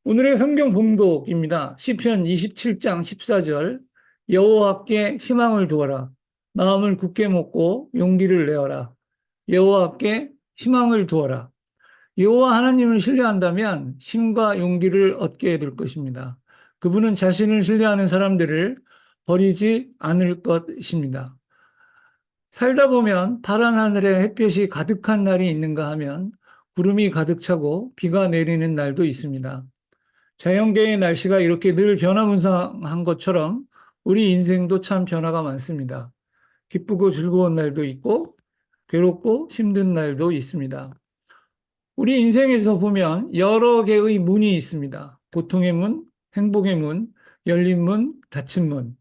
오늘의 성경 봉독입니다. 시편 27장 14절. 여호와께 희망을 두어라. 마음을 굳게 먹고 용기를 내어라. 여호와께 희망을 두어라. 여호와 하나님을 신뢰한다면 힘과 용기를 얻게 될 것입니다. 그분은 자신을 신뢰하는 사람들을 버리지 않을 것입니다. 살다 보면 파란 하늘에 햇볕이 가득한 날이 있는가 하면 구름이 가득 차고 비가 내리는 날도 있습니다. 자연계의 날씨가 이렇게 늘 변화무쌍한 것처럼 우리 인생도 참 변화가 많습니다. 기쁘고 즐거운 날도 있고 괴롭고 힘든 날도 있습니다. 우리 인생에서 보면 여러 개의 문이 있습니다. 고통의 문, 행복의 문, 열린 문, 닫힌 문.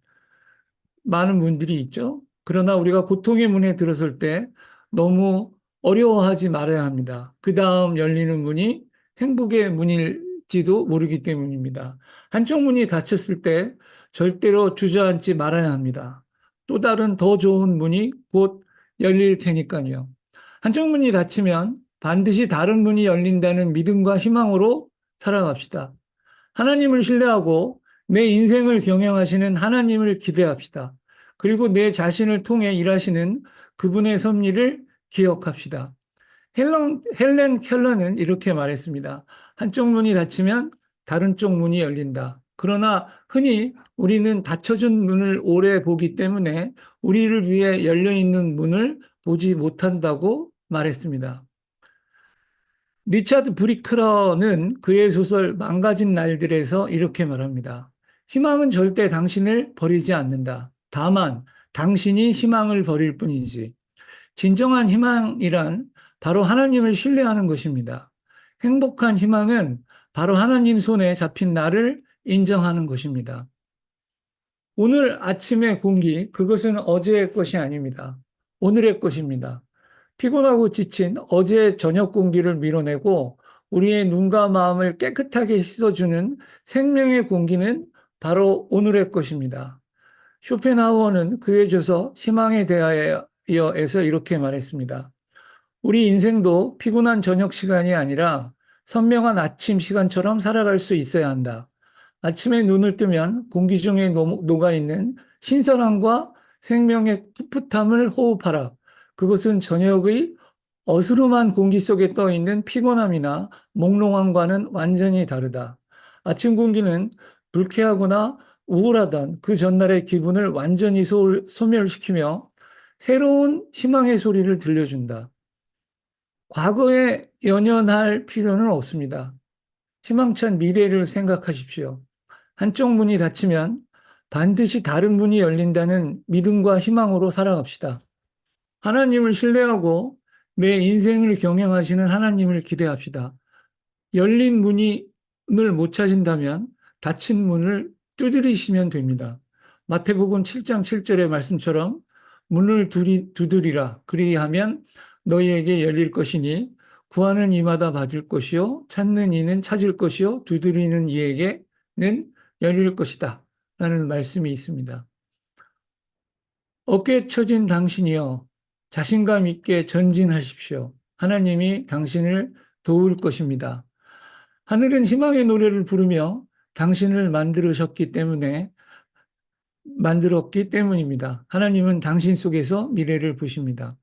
많은 문들이 있죠. 그러나 우리가 고통의 문에 들어설 때 너무 어려워하지 말아야 합니다. 그 다음 열리는 문이 행복의 문일지도 모르기 때문입니다. 한쪽 문이 닫혔을 때 절대로 주저앉지 말아야 합니다. 또 다른 더 좋은 문이 곧 열릴 테니까요. 한쪽 문이 닫히면 반드시 다른 문이 열린다는 믿음과 희망으로 살아갑시다. 하나님을 신뢰하고 내 인생을 경영하시는 하나님을 기대합시다. 그리고 내 자신을 통해 일하시는 그분의 섭리를 기억합시다. 헬렌 켈러는 이렇게 말했습니다. 한쪽 문이 닫히면 다른 쪽 문이 열린다. 그러나 흔히 우리는 닫혀진 문을 오래 보기 때문에 우리를 위해 열려있는 문을 보지 못한다고 말했습니다. 리차드 브리크러는 그의 소설 망가진 날들에서 이렇게 말합니다. 희망은 절대 당신을 버리지 않는다. 다만 당신이 희망을 버릴 뿐이지. 진정한 희망이란 바로 하나님을 신뢰하는 것입니다. 행복한 희망은 바로 하나님 손에 잡힌 나를 인정하는 것입니다. 오늘 아침의 공기, 그것은 어제의 것이 아닙니다. 오늘의 것입니다. 피곤하고 지친 어제 저녁 공기를 밀어내고 우리의 눈과 마음을 깨끗하게 씻어주는 생명의 공기는 바로 오늘의 것입니다. 쇼펜하우어는 그의 저서 희망에 대하여에서 이렇게 말했습니다. 우리 인생도 피곤한 저녁 시간이 아니라 선명한 아침 시간처럼 살아갈 수 있어야 한다. 아침에 눈을 뜨면 공기 중에 녹아있는 신선함과 생명의 풋풋함을 호흡하라. 그것은 저녁의 어스름한 공기 속에 떠있는 피곤함이나 몽롱함과는 완전히 다르다. 아침 공기는 불쾌하거나 우울하던 그 전날의 기분을 완전히 소멸시키며 새로운 희망의 소리를 들려준다. 과거에 연연할 필요는 없습니다. 희망찬 미래를 생각하십시오. 한쪽 문이 닫히면 반드시 다른 문이 열린다는 믿음과 희망으로 살아갑시다. 하나님을 신뢰하고 내 인생을 경영하시는 하나님을 기대합시다. 열린 문을 못 찾은다면 닫힌 문을 두드리시면 됩니다. 마태복음 7장 7절의 말씀처럼 문을 두드리라. 그리하면 너희에게 열릴 것이니 구하는 이마다 받을 것이요 찾는 이는 찾을 것이요 두드리는 이에게는 열릴 것이다. 라는 말씀이 있습니다. 어깨 처진 당신이여 자신감 있게 전진하십시오. 하나님이 당신을 도울 것입니다. 하늘은 희망의 노래를 부르며 당신을 만들었기 때문입니다. 하나님은 당신 속에서 미래를 보십니다.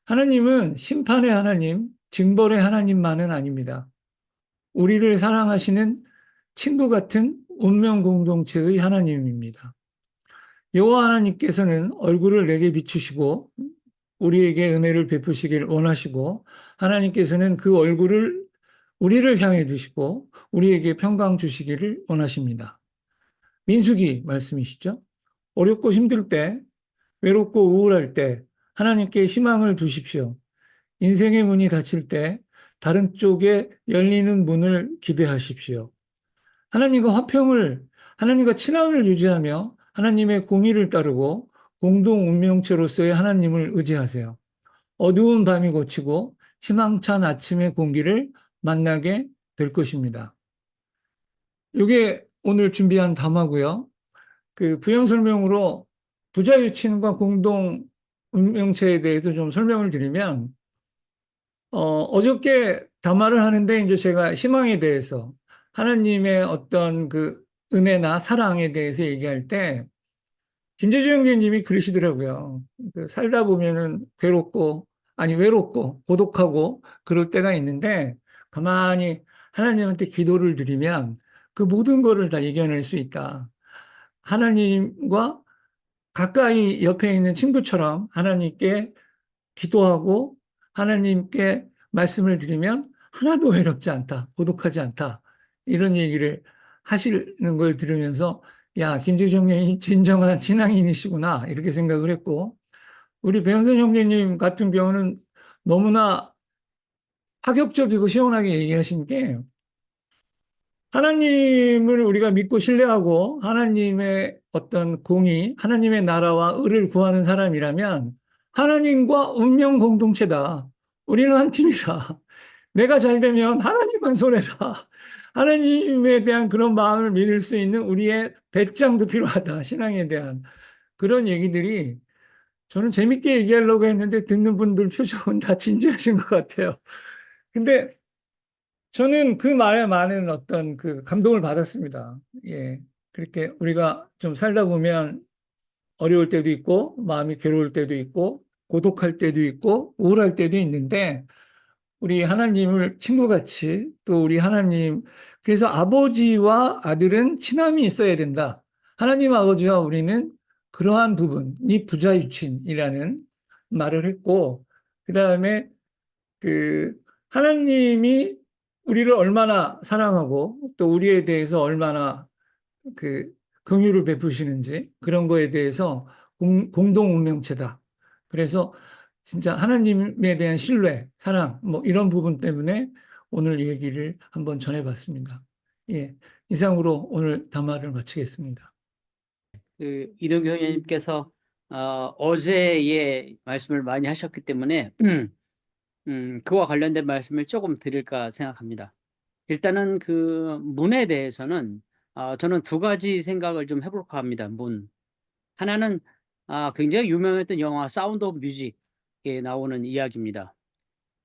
하나님은 심판의 하나님, 징벌의 하나님만은 아닙니다. 우리를 사랑하시는 친구 같은 운명 공동체의 하나님입니다. 여호와 하나님께서는 얼굴을 내게 비추시고 우리에게 은혜를 베푸시길 원하시고 하나님께서는 그 얼굴을 우리를 향해 두시고 우리에게 평강 주시기를 원하십니다. 민수기 말씀이시죠? 어렵고 힘들 때, 외롭고 우울할 때 하나님께 희망을 두십시오. 인생의 문이 닫힐 때 다른 쪽에 열리는 문을 기대하십시오. 하나님과 친함을 유지하며 하나님의 공의를 따르고 공동 운명체로서의 하나님을 의지하세요. 어두운 밤이 걷히고 희망찬 아침의 공기를 만나게 될 것입니다. 이게 오늘 준비한 담화고요. 그 부연 설명으로 부자 유친과 공동 운명체에 대해서 좀 설명을 드리면 어저께 담화를 하는데 이제 제가 희망에 대해서 하나님의 어떤 그 은혜나 사랑에 대해서 얘기할 때 김재주 형제님이 그러시더라고요. 그 살다 보면은 괴롭고, 아니, 외롭고, 고독하고, 그럴 때가 있는데, 가만히 하나님한테 기도를 드리면 그 모든 거를 다 이겨낼 수 있다. 하나님과 가까이 옆에 있는 친구처럼 하나님께 기도하고 하나님께 말씀을 드리면 하나도 외롭지 않다, 고독하지 않다. 이런 얘기를 하시는 걸 들으면서 야, 김재정 형님 진정한 신앙인이시구나 이렇게 생각을 했고 우리 배현선 형제님 같은 경우는 너무나 파격적이고 시원하게 얘기하신 게 하나님을 우리가 믿고 신뢰하고 하나님의 어떤 공의, 하나님의 나라와 의를 구하는 사람이라면 하나님과 운명 공동체다. 우리는 한 팀이다. 내가 잘 되면 하나님만 손해다. 하나님에 대한 그런 마음을 믿을 수 있는 우리의 배짱도 필요하다. 신앙에 대한 그런 얘기들이 저는 재밌게 얘기하려고 했는데 듣는 분들 표정은 다 진지하신 것 같아요. 근데 저는 그 말에 많은 어떤 그 감동을 받았습니다. 예. 그렇게 우리가 좀 살다 보면 어려울 때도 있고, 마음이 괴로울 때도 있고, 고독할 때도 있고, 우울할 때도 있는데, 우리 하나님을 친구같이 또 우리 하나님, 그래서 아버지와 아들은 친함이 있어야 된다. 하나님 아버지와 우리는 그러한 부분이 부자유친이라는 말을 했고, 그 다음에 그 하나님이 우리를 얼마나 사랑하고 또 우리에 대해서 얼마나 그 긍휼을 베푸시는지 그런 거에 대해서 공동 운명체다. 그래서 진짜 하나님에 대한 신뢰, 사랑 뭐 이런 부분 때문에 오늘 이 얘기를 한번 전해봤습니다. 예, 이상으로 오늘 담화를 마치겠습니다. 그 이동규 형님께서 어제의 말씀을 많이 하셨기 때문에 그와 관련된 말씀을 조금 드릴까 생각합니다. 일단은 그 문에 대해서는 저는 두 가지 생각을 좀 해볼까 합니다. 문. 하나는 굉장히 유명했던 영화 사운드 오브 뮤직에 나오는 이야기입니다.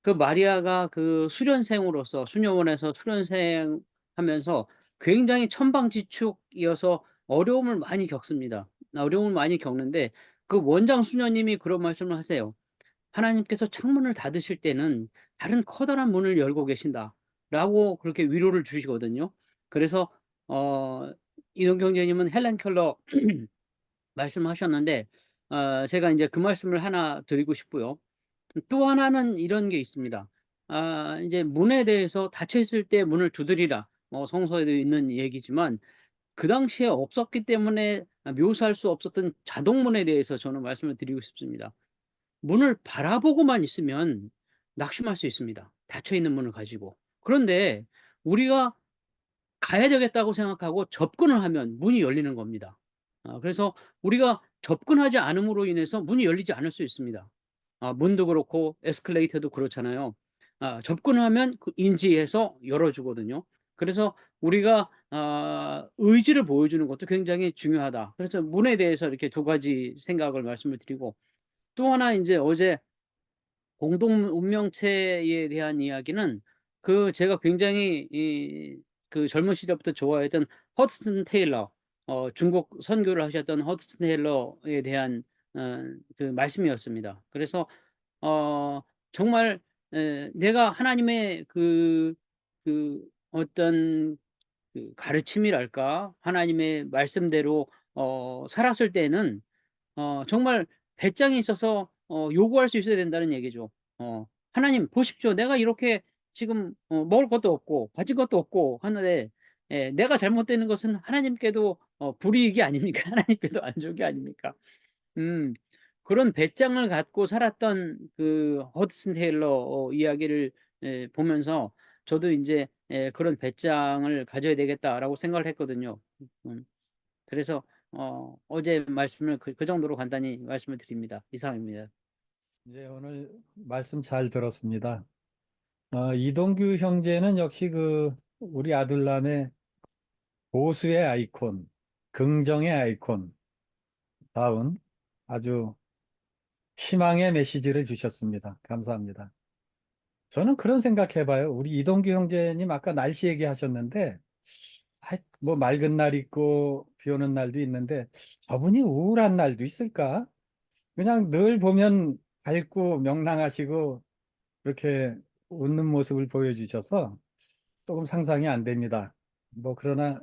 그 마리아가 그 수련생으로서 수녀원에서 수련생하면서 굉장히 천방지축이어서 어려움을 많이 겪습니다. 어려움을 많이 겪는데 그 원장 수녀님이 그런 말씀을 하세요. 하나님께서 창문을 닫으실 때는 다른 커다란 문을 열고 계신다라고 그렇게 위로를 주시거든요. 그래서 이동 경제님은 헬렌 켈러 말씀하셨는데 제가 이제 그 말씀을 하나 드리고 싶고요. 또 하나는 이런 게 있습니다. 이제 문에 대해서 닫혀 있을 때 문을 두드리라. 성서에도 있는 얘기지만 그 당시에 없었기 때문에 묘사할 수 없었던 자동문에 대해서 저는 말씀을 드리고 싶습니다. 문을 바라보고만 있으면 낙심할 수 있습니다. 닫혀 있는 문을 가지고. 그런데 우리가 가야 되겠다고 생각하고 접근을 하면 문이 열리는 겁니다. 그래서 우리가 접근하지 않음으로 인해서 문이 열리지 않을 수 있습니다. 문도 그렇고 에스컬레이터도 그렇잖아요. 접근을 하면 그 인지해서 열어주거든요. 그래서 우리가 의지를 보여주는 것도 굉장히 중요하다. 그래서 문에 대해서 이렇게 두 가지 생각을 말씀을 드리고 또 하나 이제 어제 공동 운명체에 대한 이야기는 그 제가 굉장히 그 젊은 시절부터 좋아했던 허드슨 테일러 중국 선교를 하셨던 허드슨 테일러에 대한 그 말씀이었습니다. 그래서 어 정말 내가 하나님의 그 어떤 그 가르침이랄까 하나님의 말씀대로 살았을 때는 정말 배짱이 있어서 요구할 수 있어야 된다는 얘기죠. "하나님 보십시오. 내가 이렇게 지금 먹을 것도 없고 가진 것도 없고 하는데 내가 잘못되는 것은 하나님께도 불이익이 아닙니까? 하나님께도 안 좋은 게 아닙니까?" 음 그런 배짱을 갖고 살았던 그 허드슨 테일러 이야기를 보면서 저도 인제 '그런 배짱을 가져야 되겠다.'라고 생각을 했거든요. 음. 그래서 어제 말씀을 그 정도로 간단히 말씀을 드립니다. 이상입니다. 네, 오늘 말씀 잘 들었습니다. 이동규 형제는 역시 그 우리 아들남의 보수의 아이콘, 긍정의 아이콘 다운 아주 희망의 메시지를 주셨습니다. 감사합니다. 저는 그런 생각해봐요. 우리 이동규 형제님 아까 날씨 얘기하셨는데 뭐 맑은 날 있고 비 오는 날도 있는데 저분이 우울한 날도 있을까? 그냥 늘 보면 밝고 명랑하시고 그렇게 웃는 모습을 보여주셔서 조금 상상이 안 됩니다. 뭐 그러나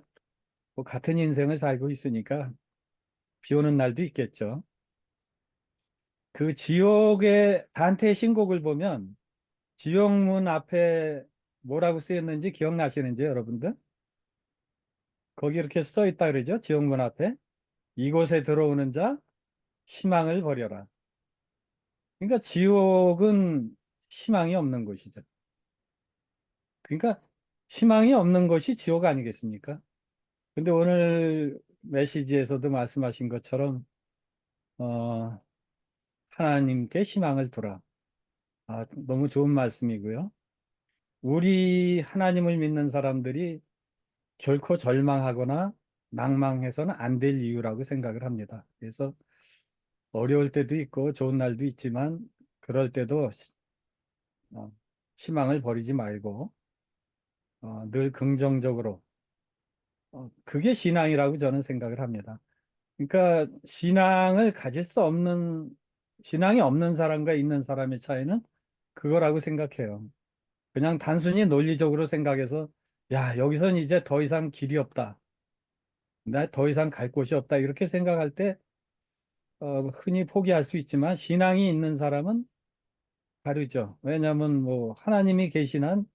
뭐 같은 인생을 살고 있으니까 비 오는 날도 있겠죠. 그 지옥의 단테의 신곡을 보면 지옥문 앞에 뭐라고 쓰였는지 기억나시는지 여러분들? 거기 이렇게 써 있다 그러죠? 지옥문 앞에 이곳에 들어오는 자 희망을 버려라. 그러니까 지옥은 희망이 없는 곳이죠. 그러니까 희망이 없는 것이 지옥 아니겠습니까? 근데 오늘 메시지에서도 말씀하신 것처럼 어, 하나님께 희망을 두라. 너무 좋은 말씀이고요. 우리 하나님을 믿는 사람들이 결코 절망하거나 낭망해서는 안 될 이유라고 생각을 합니다. 그래서 어려울 때도 있고 좋은 날도 있지만 그럴 때도 어, 희망을 버리지 말고 늘 긍정적으로 그게 신앙이라고 저는 생각을 합니다. 그러니까 신앙이 없는 사람과 있는 사람의 차이는 그거라고 생각해요. 그냥 단순히 논리적으로 생각해서 야, 여기선 이제 더 이상 길이 없다. 나 더 이상 갈 곳이 없다. 이렇게 생각할 때 흔히 포기할 수 있지만 신앙이 있는 사람은 다르죠. 왜냐하면 뭐 하나님이 계신 한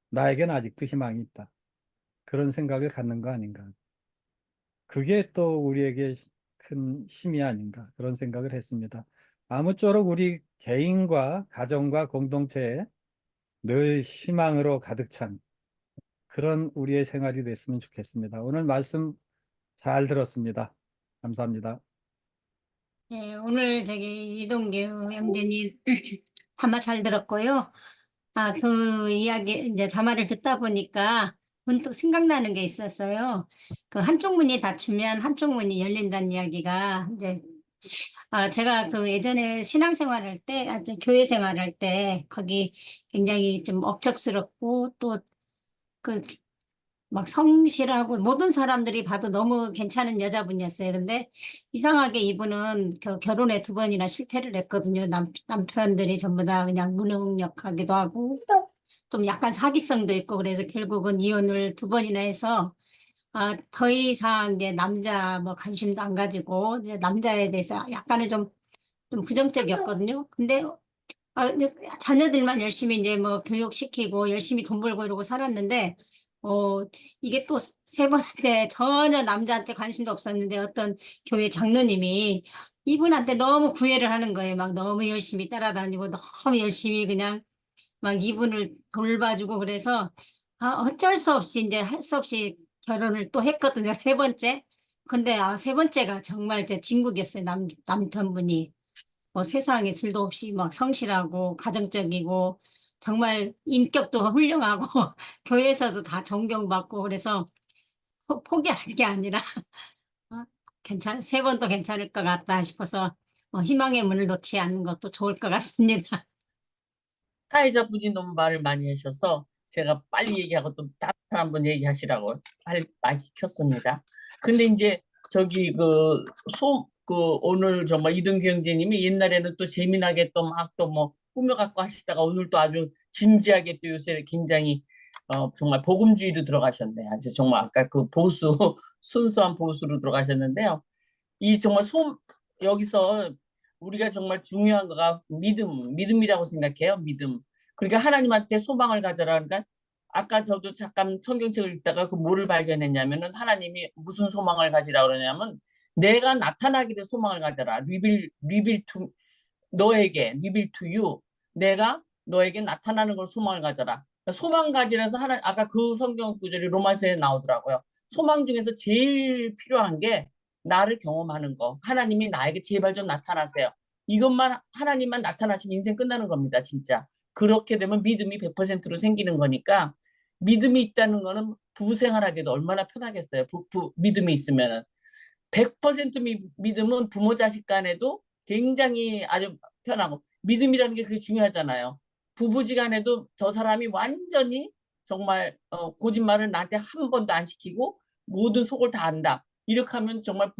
나에겐 아직도 희망이 있다. 그런 생각을 갖는 거 아닌가. 그게 또 우리에게 큰 힘이 아닌가. 그런 생각을 했습니다. 아무쪼록 우리 개인과 가정과 공동체에 늘 희망으로 가득 찬 그런 우리의 생활이 됐으면 좋겠습니다. 오늘 말씀 잘 들었습니다. 감사합니다. 네, 오늘 이동규 형제님 담화 잘 들었고요. 그 이야기, 이제 담화를 듣다 보니까 문득 생각나는 게 있었어요. 그 한쪽 문이 닫히면 한쪽 문이 열린다는 이야기가 이제, 제가 그 예전에 신앙생활 할 때, 교회 생활할 때, 거기 굉장히 좀 억척스럽고 또 그 막 성실하고 모든 사람들이 봐도 너무 괜찮은 여자분이었어요. 근데 이상하게 이분은 결혼에 2번이나 실패를 했거든요. 남편들이 전부 다 그냥 무능력하기도 하고 좀 약간 사기성도 있고 그래서 결국은 이혼을 2번이나 해서 더 이상 이제 남자 뭐 관심도 안 가지고 이제 남자에 대해서 약간은 좀 부정적이었거든요. 근데 자녀들만 열심히 이제 뭐 교육시키고 열심히 돈 벌고 이러고 살았는데, 이게 또 3번째 전혀 남자한테 관심도 없었는데 어떤 교회 장로님이 이분한테 너무 구애를 하는 거예요. 막 너무 열심히 따라다니고 너무 열심히 그냥 막 이분을 돌봐주고 그래서, 어쩔 수 없이 이제 할 수 없이 결혼을 또 했거든요. 3번째. 근데 3번째가 정말 제 진국이었어요. 남편분이. 뭐 세상에 둘도 없이 막 성실하고 가정적이고 정말 인격도 훌륭하고 교회에서도 다 존경받고 그래서 포기할 게 아니라 어, 3번도 괜찮을 것 같다 싶어서 희망의 문을 놓지 않는 것도 좋을 것 같습니다. 사회자분이 너무 말을 많이 하셔서 제가 빨리 얘기하고 또 다른 분 얘기하시라고 말 켰습니다. 근데 이제 저기 오늘 정말 이동규 형제님이 옛날에는 또 재미나게 또 막 또 뭐 꾸며갖고 하시다가 오늘 또 아주 진지하게 또 요새 굉장히 정말 복음주의로 들어가셨네. 아주 정말 아까 그 보수 순수한 보수로 들어가셨는데요. 이 정말 여기서 우리가 정말 중요한 거가 믿음이라고 생각해요. 믿음. 그러니까 하나님한테 소망을 가져라. 그러니까 아까 저도 잠깐 성경책을 읽다가 그 뭐를 발견했냐면은 하나님이 무슨 소망을 가지라 그러냐면 내가 나타나기를 소망을 가져라. 리빌 투 너에게 리빌 투 유. 내가 너에게 나타나는 걸 소망을 가져라. 그러니까 소망 가지라서 아까 그 성경 구절이 로마서에 나오더라고요. 소망 중에서 제일 필요한 게 나를 경험하는 거. 하나님이 나에게 제발 좀 나타나세요. 이것만 하나님만 나타나시면 인생 끝나는 겁니다. 진짜. 그렇게 되면 믿음이 100%로 생기는 거니까 믿음이 있다는 거는 부부 생활하기도 얼마나 편하겠어요. 믿음이 있으면은. 100% 믿음은 부모 자식 간에도 굉장히 아주 편하고 믿음이라는 게 그게 중요하잖아요. 부부지간에도 저 사람이 완전히 정말 거짓말을 나한테 한 번도 안 시키고 모든 속을 다 안다. 이렇게 하면 정말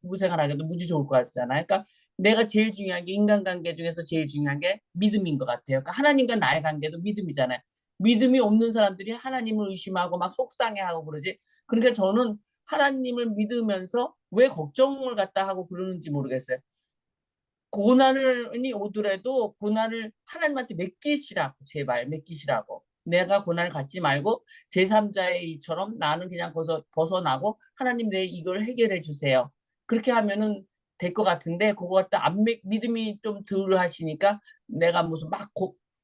부생활하기도 무지 좋을 것 같잖아요. 그러니까 내가 제일 중요한 게 인간관계 중에서 제일 중요한 게 믿음인 것 같아요. 그러니까 하나님과 나의 관계도 믿음이잖아요. 믿음이 없는 사람들이 하나님을 의심하고 막 속상해하고 그러지. 그러니까 저는 하나님을 믿으면서 왜 걱정을 갖다 하고 그러는지 모르겠어요. 고난이 오더라도 고난을 하나님한테 맡기시라고, 제발 맡기시라고. 내가 고난을 갖지 말고 제3자의 일처럼 나는 그냥 벗어나고 하나님 내 이걸 해결해 주세요. 그렇게 하면은 될 것 같은데 그거 갖다 안 믿음이 좀 덜 하시니까 내가 무슨 막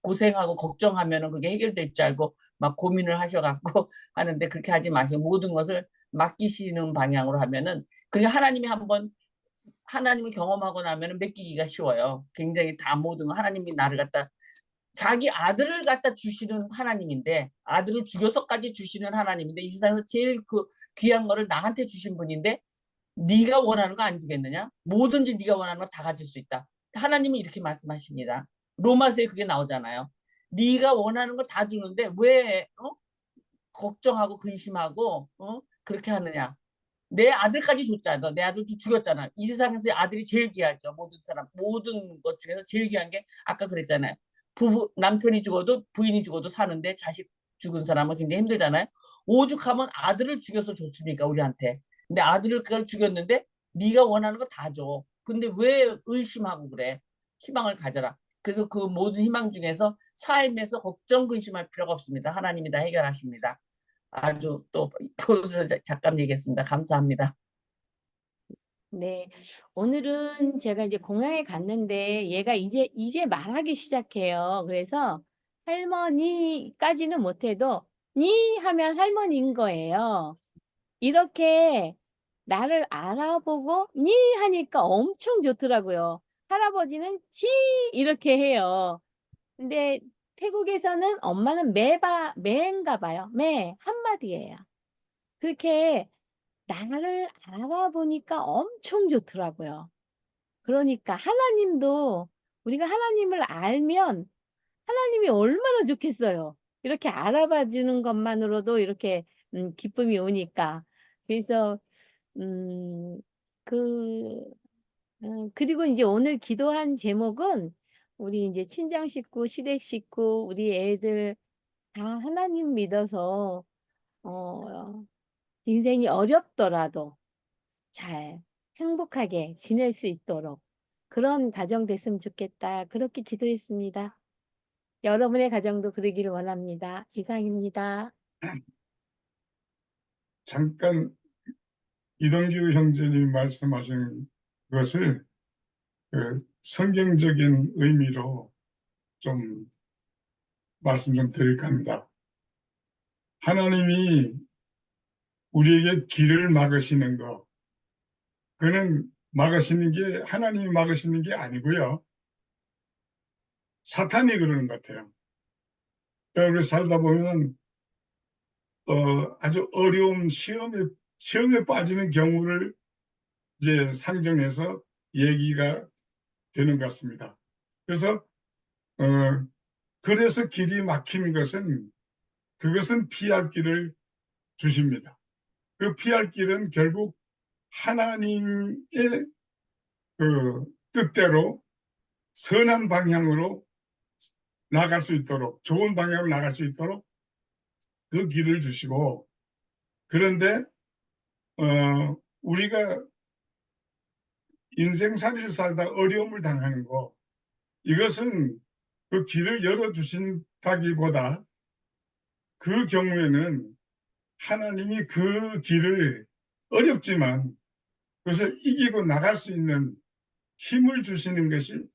고생하고 걱정하면은 그게 해결될 줄 알고 막 고민을 하셔갖고 하는데 그렇게 하지 마시고 모든 것을 맡기시는 방향으로 하면은 그게 하나님이 한번 하나님을 경험하고 나면 맡기기가 쉬워요. 굉장히 다 모든 거 하나님이 나를 갖다 자기 아들을 갖다 주시는 하나님인데 아들을 죽여서까지 주시는 하나님인데 이 세상에서 제일 그 귀한 거를 나한테 주신 분인데 네가 원하는 거 안 주겠느냐? 뭐든지 네가 원하는 거 다 가질 수 있다. 하나님은 이렇게 말씀하십니다. 로마서에 그게 나오잖아요. 네가 원하는 거 다 주는데 왜 걱정하고 근심하고 그렇게 하느냐? 내 아들까지 줬잖아. 내 아들도 죽였잖아. 이 세상에서 아들이 제일 귀하죠. 모든 사람, 모든 것 중에서 제일 귀한 게 아까 그랬잖아요. 남편이 죽어도 부인이 죽어도 사는데 자식 죽은 사람은 굉장히 힘들잖아요. 오죽하면 아들을 죽여서 줬으니까 우리한테. 근데 아들을 그걸 죽였는데 네가 원하는 거 다 줘. 근데 왜 의심하고 그래? 희망을 가져라. 그래서 그 모든 희망 중에서 삶에서 걱정 근심할 필요가 없습니다. 하나님이 다 해결하십니다. 아주 또 포스 작가님 얘기했습니다. 감사합니다. 네, 오늘은 제가 이제 공항에 갔는데 얘가 이제 말하기 시작해요. 그래서 할머니까지는 못해도 니 하면 할머니인 거예요. 이렇게 나를 알아보고 니 하니까 엄청 좋더라고요. 할아버지는 지 이렇게 해요. 근데 태국에서는 엄마는 매인가 봐요. 매 한마디예요. 그렇게 나를 알아보니까 엄청 좋더라고요. 그러니까 하나님도 우리가 하나님을 알면 하나님이 얼마나 좋겠어요. 이렇게 알아봐 주는 것만으로도 이렇게 기쁨이 오니까. 그래서 음, 그 그리고 이제 오늘 기도한 제목은 우리 이제 친정 식구, 시댁 식구, 우리 애들 다 하나님 믿어서 어, 인생이 어렵더라도 잘 행복하게 지낼 수 있도록 그런 가정 됐으면 좋겠다. 그렇게 기도했습니다. 여러분의 가정도 그러기를 원합니다. 이상입니다. 잠깐 이동규 형제님이 말씀하신 것을 성경적인 의미로 좀 말씀 좀 드릴까 합니다. 하나님이 우리에게 길을 막으시는 거, 그는 막으시는 게 하나님이 막으시는 게 아니고요. 사탄이 그러는 것 같아요. 그래서 살다 보면 아주 어려운 시험에 빠지는 경우를 이제 상정해서 얘기가 되는 것 같습니다. 그래서 그래서 길이 막힌 것은 그것은 피할 길을 주십니다. 그 피할 길은 결국 하나님의 그 뜻대로 선한 방향으로 나갈 수 있도록 좋은 방향으로 나갈 수 있도록 그 길을 주시고 그런데 우리가 인생살이를 살다 어려움을 당하는 거 이것은 그 길을 열어주신다기보다 그 경우에는 하나님이 그 길을 어렵지만 그것을 이기고 나갈 수 있는 힘을 주시는 것이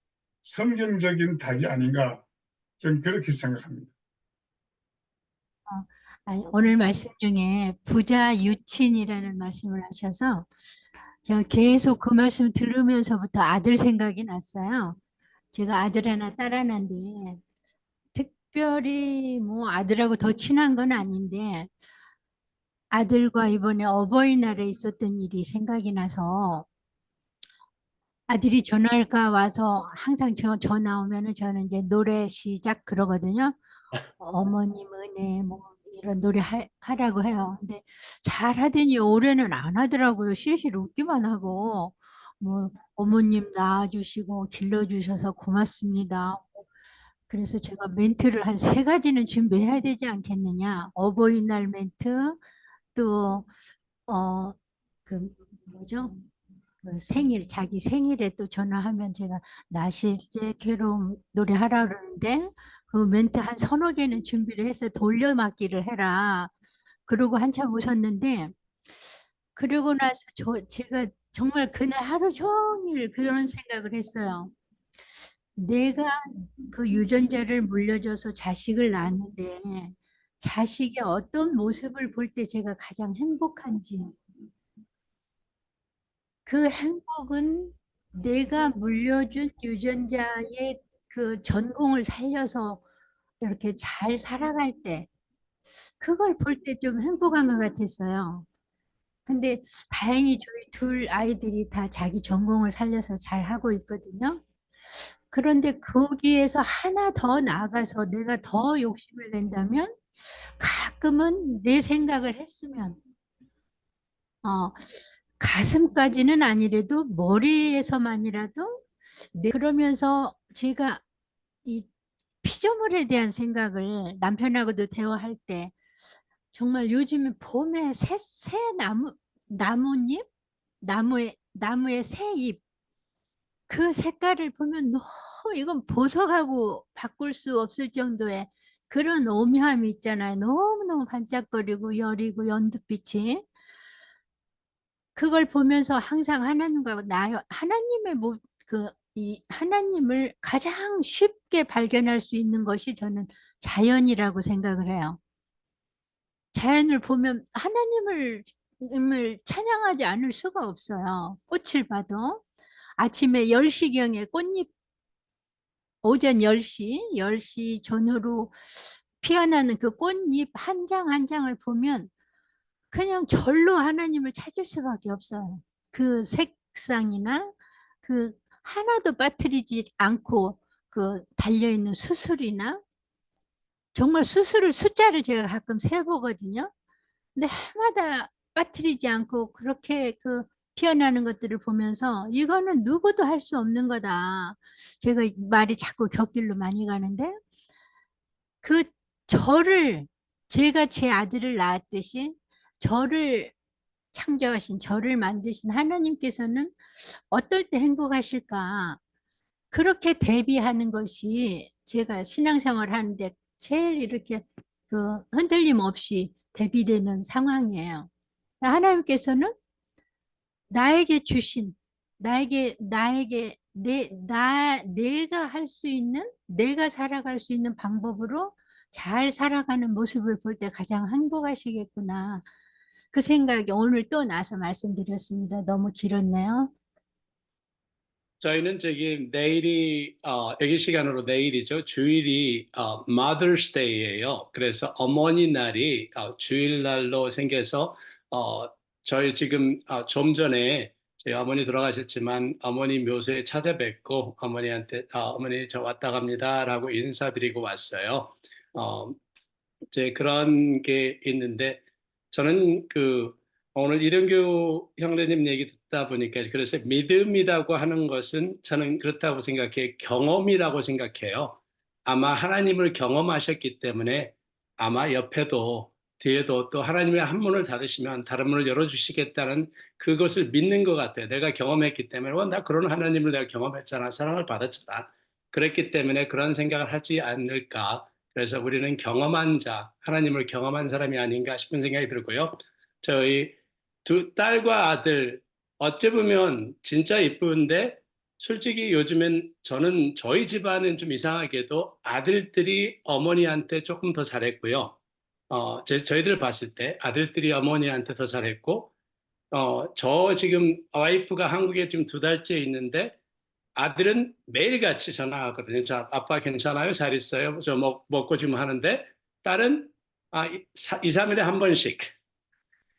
성경적인 답이 아닌가 저는 그렇게 생각합니다. 아니, 오늘 말씀 중에 부자 유친이라는 말씀을 하셔서 제가 계속 그 말씀 들으면서부터 아들 생각이 났어요. 제가 아들 하나, 딸 하나인데 특별히 뭐 아들하고 더 친한 건 아닌데 아들과 이번에 어버이날에 있었던 일이 생각이 나서 아들이 전화할까 와서 항상 전화 오면은 저는 이제 노래 시작 그러거든요. 어머님 은혜 뭐 이런 노래 하라고 해요. 근데 잘하더니 올해는 안 하더라고요. 실실 웃기만 하고 뭐 어머님 낳아주시고 길러주셔서 고맙습니다. 그래서 제가 멘트를 한 세 가지는 준비해야 되지 않겠느냐. 어버이날 멘트, 또 그 뭐죠? 그 생일, 자기 생일에 또 전화하면 제가 나 실제 괴로움 노래하라 그러는데 그 멘트 한 서너 개는 준비를 해서 돌려막기를 해라. 그러고 한참 웃었는데 그러고 나서 제가 정말 그날 하루 종일 그런 생각을 했어요. 내가 그 유전자를 물려줘서 자식을 낳았는데 자식이 어떤 모습을 볼 때 제가 가장 행복한지 그 행복은 내가 물려준 유전자의 그 전공을 살려서 이렇게 잘 살아갈 때 그걸 볼 때 좀 행복한 것 같았어요. 근데 다행히 저희 둘 아이들이 다 자기 전공을 살려서 잘 하고 있거든요. 그런데 거기에서 하나 더 나아가서 내가 더 욕심을 낸다면 가끔은 내 생각을 했으면 가슴까지는 아니래도 머리에서만이라도 그러면서 제가 이 피조물에 대한 생각을 남편하고도 대화할 때 정말 요즘에 봄에 새 나뭇잎 나무의 새잎 그 색깔을 보면 너무 이건 보석하고 바꿀 수 없을 정도의 그런 오묘함이 있잖아요. 너무너무 반짝거리고 여리고 연두빛이. 그걸 보면서 항상 하나님과 하나님의 이 하나님을 가장 쉽게 발견할 수 있는 것이 저는 자연이라고 생각을 해요. 자연을 보면 하나님을 찬양하지 않을 수가 없어요. 꽃을 봐도 아침에 10시경에 꽃잎 오전 10시 전후로 피어나는 그 꽃잎 한 장 한 장을 보면 그냥 절로 하나님을 찾을 수밖에 없어요. 그 색상이나 그 하나도 빠뜨리지 않고 그 달려있는 수술이나 정말 수술을 숫자를 제가 가끔 세보거든요. 근데 해마다 빠뜨리지 않고 그렇게 그 피어나는 것들을 보면서 이거는 누구도 할 수 없는 거다. 제가 말이 자꾸 곁길로 많이 가는데 그 저를 제가 제 아들을 낳았듯이 저를 창조하신 저를 만드신 하나님께서는 어떨 때 행복하실까? 그렇게 대비하는 것이 제가 신앙생활 하는데 제일 이렇게 그 흔들림 없이 대비되는 상황이에요. 하나님께서는 나에게 주신 내가 할 수 있는 내가 살아갈 수 있는 방법으로 잘 살아가는 모습을 볼 때 가장 행복하시겠구나. 그 생각이 오늘 또 나서 말씀드렸습니다. 너무 길었네요. 저희는 내일이 여기 시간으로 내일이죠. 주일이 Mother's Day예요. 그래서 어머니 날이 주일날로 생겨서 저희 지금 좀 전에 저희 어머니 돌아가셨지만 어머니 묘소에 찾아뵙고 어머니한테 어머니 저 왔다 갑니다라고 인사드리고 왔어요. 이제 그런 게 있는데 저는 오늘 이령규 형제님 얘기 듣다 보니까 그래서 믿음이라고 하는 것은 저는 그렇다고 생각해요. 경험이라고 생각해요. 아마 하나님을 경험하셨기 때문에 아마 옆에도 뒤에도 또 하나님의 한 문을 닫으시면 다른 문을 열어주시겠다는 그것을 믿는 것 같아요. 내가 경험했기 때문에 나 그런 하나님을 내가 경험했잖아. 사랑을 받았잖아. 그랬기 때문에 그런 생각을 하지 않을까. 그래서 우리는 경험한 자, 하나님을 경험한 사람이 아닌가 싶은 생각이 들고요. 저희 두 딸과 아들 어찌 보면 진짜 이쁜데 솔직히 요즘엔 저희 집안은 좀 이상하게도 아들들이 어머니한테 조금 더 잘했고요. 저희들 봤을 때 아들들이 어머니한테 더 잘했고 저 지금 와이프가 한국에 지금 2달째 있는데 아들은 매일같이 전화하거든요. 자, 아빠 괜찮아요? 잘 있어요? 저 먹고 지금 하는데 딸은 2, 3일에 한 번씩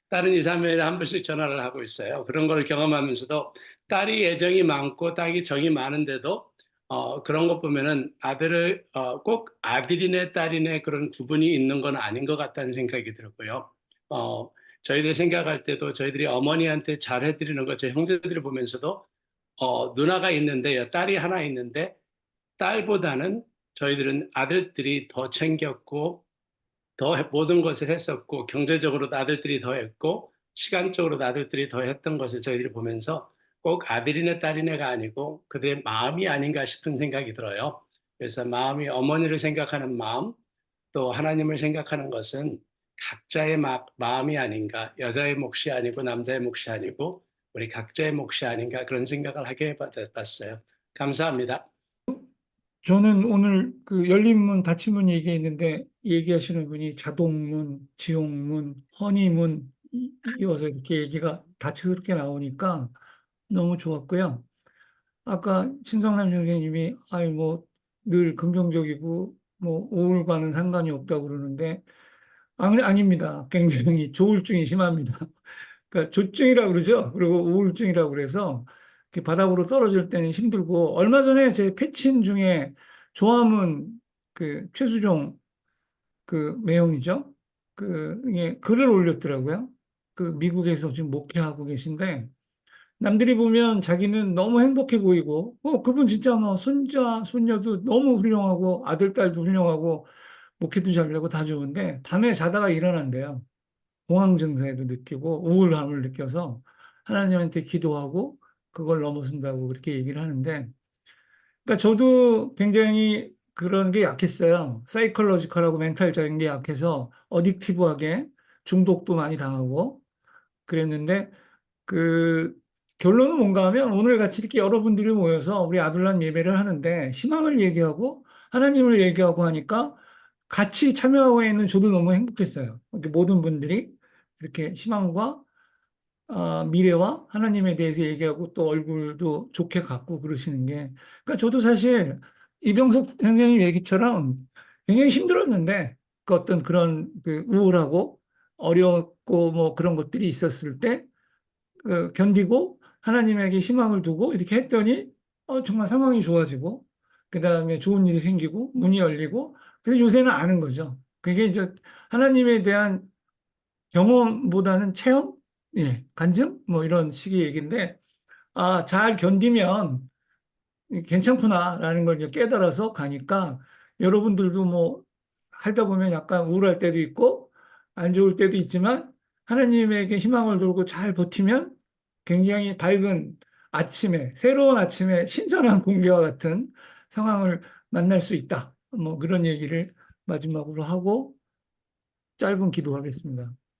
딸은 2, 3일에 한 번씩 전화를 하고 있어요. 그런 걸 경험하면서도 딸이 애정이 많고 딸이 정이 많은데도 그런 것 보면은 아들을 꼭 아들이네 딸이네 그런 구분이 있는 건 아닌 것 같다는 생각이 들고요. 저희들 생각할 때도 저희들이 어머니한테 잘 해드리는 거, 제 형제들을 보면서도 누나가 있는데요, 딸이 하나 있는데 딸보다는 저희들은 아들들이 더 챙겼고 더 모든 것을 했었고 경제적으로도 아들들이 더 했고 시간적으로도 아들들이 더 했던 것을 저희들이 보면서 꼭 아들이네 딸이네가 아니고 그들의 마음이 아닌가 싶은 생각이 들어요. 그래서 마음이 어머니를 생각하는 마음 또 하나님을 생각하는 것은 각자의 마음이 아닌가, 여자의 몫이 아니고 남자의 몫이 아니고 우리 각자의 몫이 아닌가 그런 생각을 하게 봤어요. 감사합니다. 저는 오늘 그 열린문, 닫힌문 얘기했는데 얘기하시는 분이 자동문, 지옥문, 허니문 이어서 이렇게 얘기가 다채롭게 나오니까 너무 좋았고요. 아까 신성남 선생님이 아이 뭐 늘 긍정적이고 뭐 우울과는 상관이 없다고 그러는데 아닙니다. 굉장히 조울증이 심합니다. 그러니까 조증이라고 그러죠. 그리고 우울증이라고 그래서 이렇게 바닥으로 떨어질 때는 힘들고 얼마 전에 제 패친 중에 조화문 그 최수종 그 매형이죠. 그 이게 글을 올렸더라고요. 그 미국에서 지금 목회하고 계신데 남들이 보면 자기는 너무 행복해 보이고 그분 진짜 뭐 손자 손녀도 너무 훌륭하고 아들 딸도 훌륭하고 목회도 잘되고 다 좋은데 밤에 자다가 일어난대요. 공황 증세도 느끼고 우울함을 느껴서 하나님한테 기도하고 그걸 넘어선다고 그렇게 얘기를 하는데 그러니까 저도 굉장히 그런 게 약했어요. 사이컬러지컬하고 멘탈적인 게 약해서 어딕티브하게 중독도 많이 당하고 그랬는데 그 결론은 뭔가 하면 오늘 같이 이렇게 여러분들이 모여서 우리 아둘람 예배를 하는데 희망을 얘기하고 하나님을 얘기하고 하니까 같이 참여하고 있는 저도 너무 행복했어요. 이렇게 모든 분들이 이렇게 희망과 미래와 하나님에 대해서 얘기하고 또 얼굴도 좋게 갖고 그러시는 게 그러니까 저도 사실 이병석 선생님 얘기처럼 굉장히 힘들었는데 그 어떤 그런 그 우울하고 어렵고 뭐 그런 것들이 있었을 때 견디고 하나님에게 희망을 두고 이렇게 했더니 정말 상황이 좋아지고 그다음에 좋은 일이 생기고 문이 열리고 그래서 요새는 아는 거죠. 그게 이제 하나님에 대한 경험보다는 체험, 예, 간증 뭐 이런 식의 얘기인데 잘 견디면 괜찮구나라는 걸 이제 깨달아서 가니까 여러분들도 뭐 하다 보면 약간 우울할 때도 있고 안 좋을 때도 있지만 하나님에게 희망을 두고 잘 버티면 굉장히 밝은 아침에 새로운 아침에 신선한 공기와 같은 상황을 만날 수 있다. 뭐 그런 얘기를 마지막으로 하고 짧은 기도하겠습니다.